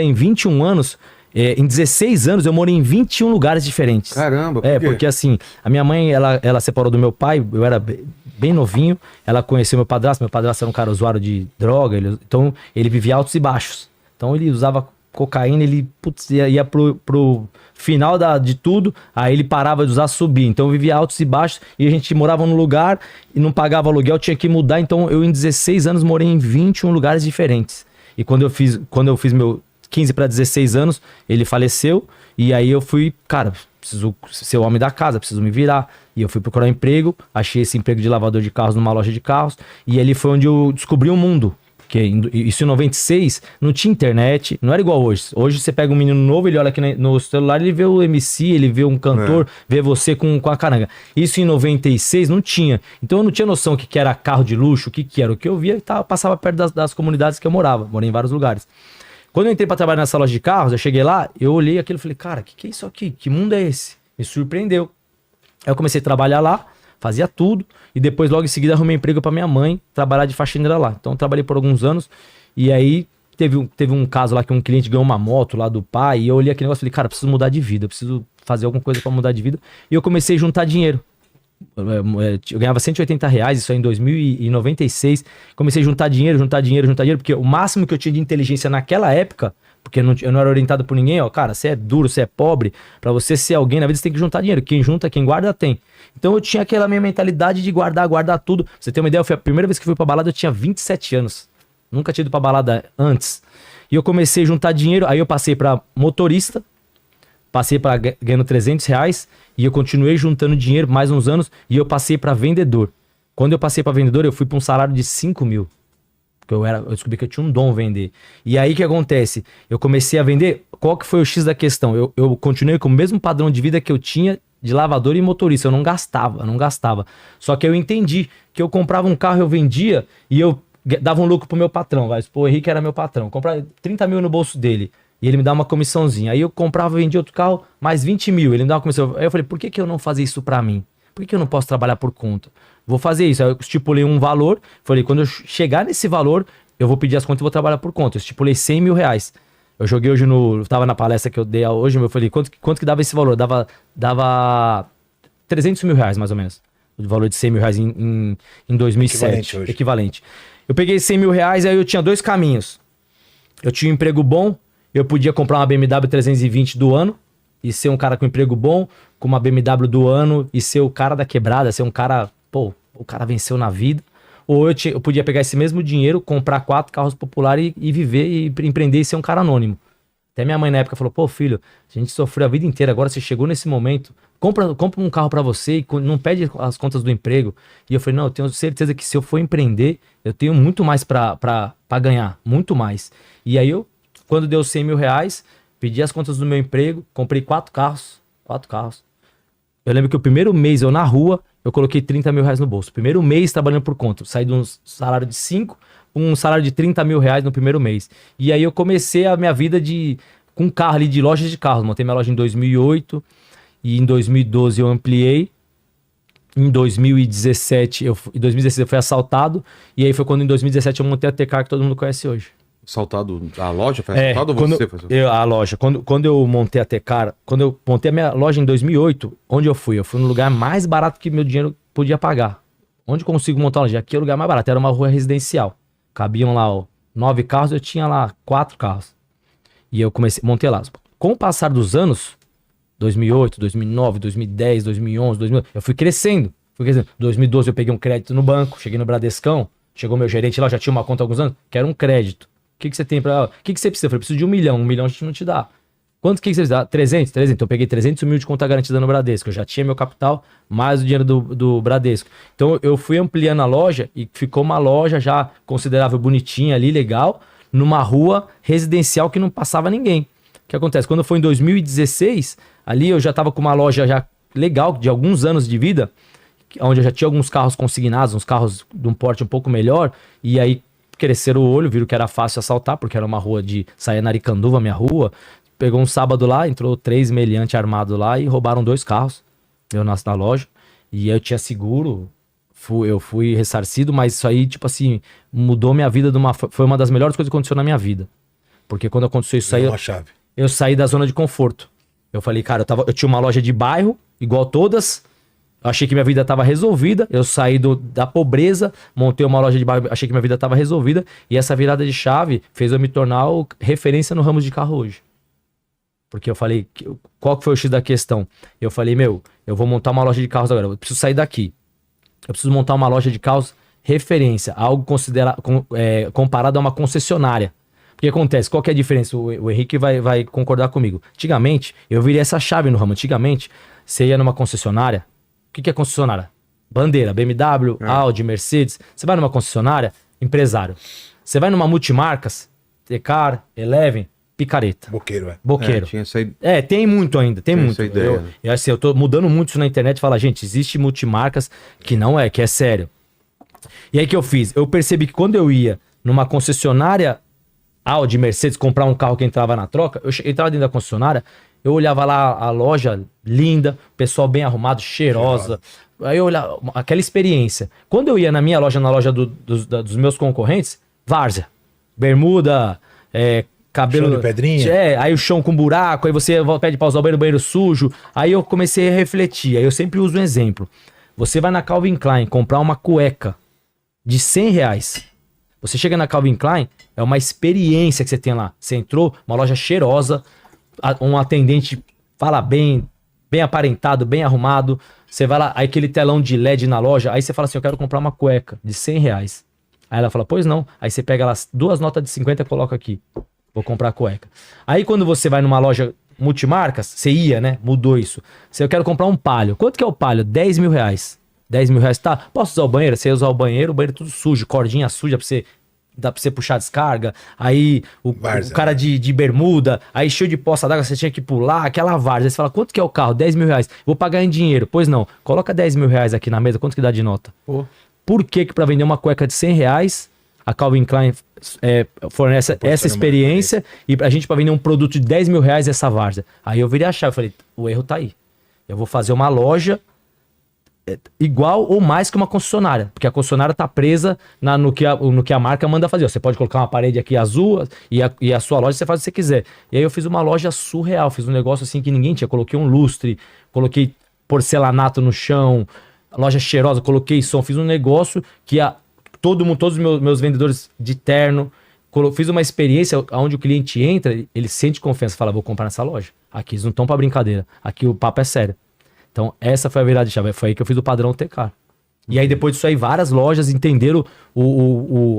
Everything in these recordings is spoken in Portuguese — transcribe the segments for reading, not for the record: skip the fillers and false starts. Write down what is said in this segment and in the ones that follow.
em 21 anos, em 16 anos eu morei em 21 lugares diferentes. Caramba, por quê? Porque assim, a minha mãe, ela separou do meu pai, eu era bem novinho, ela conheceu meu padrasto era um cara usuário de droga, então ele vivia altos e baixos. Então ele usava cocaína, ele ia pro final de tudo, aí ele parava de usar, subir. Então eu vivia altos e baixos, e a gente morava num lugar e não pagava aluguel, tinha que mudar, então eu em 16 anos morei em 21 lugares diferentes. E quando eu fiz meu 15 para 16 anos, ele faleceu, e aí eu fui, cara, preciso ser o homem da casa, preciso me virar. E eu fui procurar um emprego, achei esse emprego de lavador de carros numa loja de carros, e ali foi onde eu descobri o mundo. Porque isso em 96 não tinha internet, não era igual hoje. Hoje você pega um menino novo, ele olha aqui no celular, ele vê o MC, ele vê um cantor, vê você com a caranga. Isso em 96 não tinha. Então eu não tinha noção o que era carro de luxo, o que era. O que eu via, passava perto das comunidades que eu morava. Morei em vários lugares. Quando eu entrei pra trabalhar nessa loja de carros, eu cheguei lá, eu olhei aquilo e falei, cara, o que é isso aqui? Que mundo é esse? Me surpreendeu. Aí eu comecei a trabalhar lá, fazia tudo, e depois logo em seguida arrumei emprego pra minha mãe, trabalhar de faxineira lá. Então eu trabalhei por alguns anos, e aí teve um caso lá que um cliente ganhou uma moto lá do pai, e eu olhei aquele negócio e falei, cara, eu preciso mudar de vida, eu preciso fazer alguma coisa pra mudar de vida. E eu comecei a juntar dinheiro. Eu ganhava R$180, isso aí em 2096. Comecei a juntar dinheiro, porque o máximo que eu tinha de inteligência naquela época, porque eu não era orientado por ninguém, ó, cara, você é duro, você é pobre, pra você ser alguém na vida você tem que juntar dinheiro. Quem junta, quem guarda, tem. Então eu tinha aquela minha mentalidade de guardar tudo. Pra você ter uma ideia, a primeira vez que fui pra balada eu tinha 27 anos. Nunca tinha ido pra balada antes. E eu comecei a juntar dinheiro, aí eu passei pra motorista, passei para ganhando R$300, e eu continuei juntando dinheiro mais uns anos, e eu passei para vendedor. Quando eu passei para vendedor, eu fui para um salário de 5 mil. Porque eu descobri que eu tinha um dom vender. E aí o que acontece? Eu comecei a vender, qual que foi o X da questão? Eu continuei com o mesmo padrão de vida que eu tinha de lavador e motorista, eu não gastava. Só que eu entendi que eu comprava um carro, eu vendia, e eu dava um lucro pro meu patrão, vai supor, o Henrique era meu patrão, comprava 30 mil no bolso dele, e ele me dá uma comissãozinha. Aí eu comprava, vendia outro carro, mais 20 mil. Ele me dá uma comissão. Aí eu falei, por que eu não fazia isso pra mim? Por que eu não posso trabalhar por conta? Vou fazer isso. Aí eu estipulei um valor. Falei, quando eu chegar nesse valor, eu vou pedir as contas e vou trabalhar por conta. Eu estipulei R$100 mil. Eu joguei hoje tava na palestra que eu dei hoje, eu falei, quanto que dava esse valor? Dava R$300 mil, mais ou menos. O valor de R$100 mil em 2007. Equivalente. Eu peguei R$100 mil, aí eu tinha dois caminhos. Eu tinha um emprego bom, eu podia comprar uma BMW 320 do ano e ser um cara com emprego bom, com uma BMW do ano e ser o cara da quebrada, ser um cara, pô, o cara venceu na vida. Ou eu podia pegar esse mesmo dinheiro, comprar 4 carros populares e viver e empreender e ser um cara anônimo. Até minha mãe na época falou, pô, filho, a gente sofreu a vida inteira, agora você chegou nesse momento, compra um carro pra você e não pede as contas do emprego. E eu falei, não, eu tenho certeza que se eu for empreender, eu tenho muito mais pra ganhar, muito mais. E aí quando deu R$100 mil, pedi as contas do meu emprego, comprei 4 carros. Eu lembro que o primeiro mês eu na rua, eu coloquei R$30 mil no bolso. Primeiro mês trabalhando por conta. Saí de um salário de 5 para um salário de R$30 mil no primeiro mês. E aí eu comecei a minha vida com um carro ali, de lojas de carros. Montei minha loja em 2008 e em 2012 eu ampliei. Em 2016 eu fui assaltado. E aí foi quando em 2017 eu montei a T-Car que todo mundo conhece hoje. Assaltado? A loja foi assaltada ou você foi assaltado? A loja. Quando eu montei a T-Car, quando eu montei a minha loja em 2008, onde eu fui? Eu fui no lugar mais barato que meu dinheiro podia pagar. Onde eu consigo montar uma loja? Aqui é o lugar mais barato. Era uma rua residencial. Cabiam lá 9 carros, eu tinha lá 4 carros. E eu montei lá. Com o passar dos anos, 2008, 2009, 2010, 2011, 2011, eu fui crescendo. 2012 eu peguei um crédito no banco, cheguei no Bradescão, chegou meu gerente lá, já tinha uma conta há alguns anos, quero um crédito. O que você tem pra... O que você precisa? Eu falei, preciso de 1 milhão. 1 milhão a gente não te dá. Quanto que você precisa? 300? Então eu peguei 300 mil de conta garantida no Bradesco. Eu já tinha meu capital, mais o dinheiro do Bradesco. Então eu fui ampliando a loja e ficou uma loja já considerável, bonitinha ali, legal, numa rua residencial que não passava ninguém. O que acontece? Quando foi em 2016, ali eu já tava com uma loja já legal, de alguns anos de vida, onde eu já tinha alguns carros consignados, uns carros de um porte um pouco melhor, e aí cresceram o olho, viram que era fácil assaltar, porque era uma rua saía na Aricanduva, minha rua. Pegou um sábado lá, entrou 3 meliantes armados lá e roubaram 2 carros. Eu nasci na loja. E eu tinha seguro, eu fui ressarcido, mas isso aí, tipo assim, mudou minha vida foi uma das melhores coisas que aconteceu na minha vida. Porque quando aconteceu isso aí, eu saí da zona de conforto. Eu falei, cara, eu tinha uma loja de bairro, igual todas. Eu achei que minha vida estava resolvida. Eu saí da pobreza, montei uma loja de bairro, achei que minha vida estava resolvida. E essa virada de chave fez eu me tornar referência no ramo de carro hoje. Porque eu falei, qual que foi o X da questão? Eu falei, eu vou montar uma loja de carros agora. Eu preciso sair daqui. Eu preciso montar uma loja de carros referência, algo comparado a uma concessionária. O que acontece? Qual que é a diferença? O Henrique vai concordar comigo. Antigamente, eu virei essa chave no ramo. Antigamente, você ia numa concessionária. O que é concessionária? Bandeira, BMW, Audi, Mercedes. Você vai numa concessionária, empresário. Você vai numa multimarcas, Tecar, Eleven, picareta. Boqueiro, Boqueiro. Tinha essa... tem muito ainda, tem muito. Essa ideia. Eu tô mudando muito isso na internet e falo, gente, existe multimarcas que não que é sério. E aí que eu fiz? Eu percebi que quando eu ia numa concessionária Audi, Mercedes, comprar um carro que entrava na troca, eu entrava dentro da concessionária, eu olhava lá a loja linda, pessoal bem arrumado, cheirosa. Aí eu olhava, aquela experiência. Quando eu ia na minha loja, na loja dos meus concorrentes, várzea, bermuda, cabelo... Chão de pedrinha. Aí o chão com buraco, aí você pede pra usar o banheiro sujo. Aí eu comecei a refletir, aí eu sempre uso um exemplo. Você vai na Calvin Klein comprar uma cueca de R$100. Você chega na Calvin Klein, é uma experiência que você tem lá. Você entrou, uma loja cheirosa, um atendente fala bem aparentado, bem arrumado. Você vai lá, aí aquele telão de LED na loja, aí você fala assim, eu quero comprar uma cueca de R$100. Aí ela fala, pois não. Aí você pega las 2 notas de 50 e coloca aqui. Vou comprar a cueca. Aí quando você vai numa loja multimarcas, você ia, né? Mudou isso. Eu quero comprar um Palio. Quanto que é o Palio? R$10 mil. R$10 mil, tá? Posso usar o banheiro? Você ia usar o banheiro tudo sujo, cordinha suja dá pra você puxar a descarga. Aí o cara de bermuda, aí cheio de poça d'água, você tinha que pular, aquela várzea. Aí você fala, quanto que é o carro? R$10 mil. Vou pagar em dinheiro. Pois não, coloca R$10 mil aqui na mesa, quanto que dá de nota? Por que pra vender uma cueca de R$100, a Calvin Klein fornece essa experiência e a gente pra vender um produto de R$10 mil essa várzea? Aí eu virei a chave, falei, o erro tá aí. Eu vou fazer uma loja igual ou mais que uma concessionária, porque a concessionária tá presa no que a marca manda fazer. Você pode colocar uma parede aqui azul e a sua loja você faz o que você quiser. E aí eu fiz uma loja surreal, fiz um negócio assim que ninguém tinha. Coloquei um lustre, coloquei porcelanato no chão, loja cheirosa, coloquei som, fiz um negócio que todos os meus vendedores de terno, fiz uma experiência onde o cliente entra, ele sente confiança, fala, vou comprar nessa loja. Aqui eles não estão pra brincadeira, aqui o papo é sério. Então, essa foi a virada de chave. Foi aí que eu fiz o padrão TK. E aí, depois disso aí, várias lojas entenderam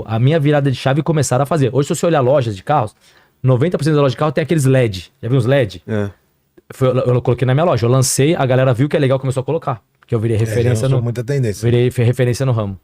a minha virada de chave e começaram a fazer. Hoje, se você olhar lojas de carros, 90% da loja de carro tem aqueles LED. Já viu os LED? Eu coloquei na minha loja. Eu lancei, a galera viu que é legal, começou a colocar. Que eu virei referência muita tendência. Virei referência no ramo.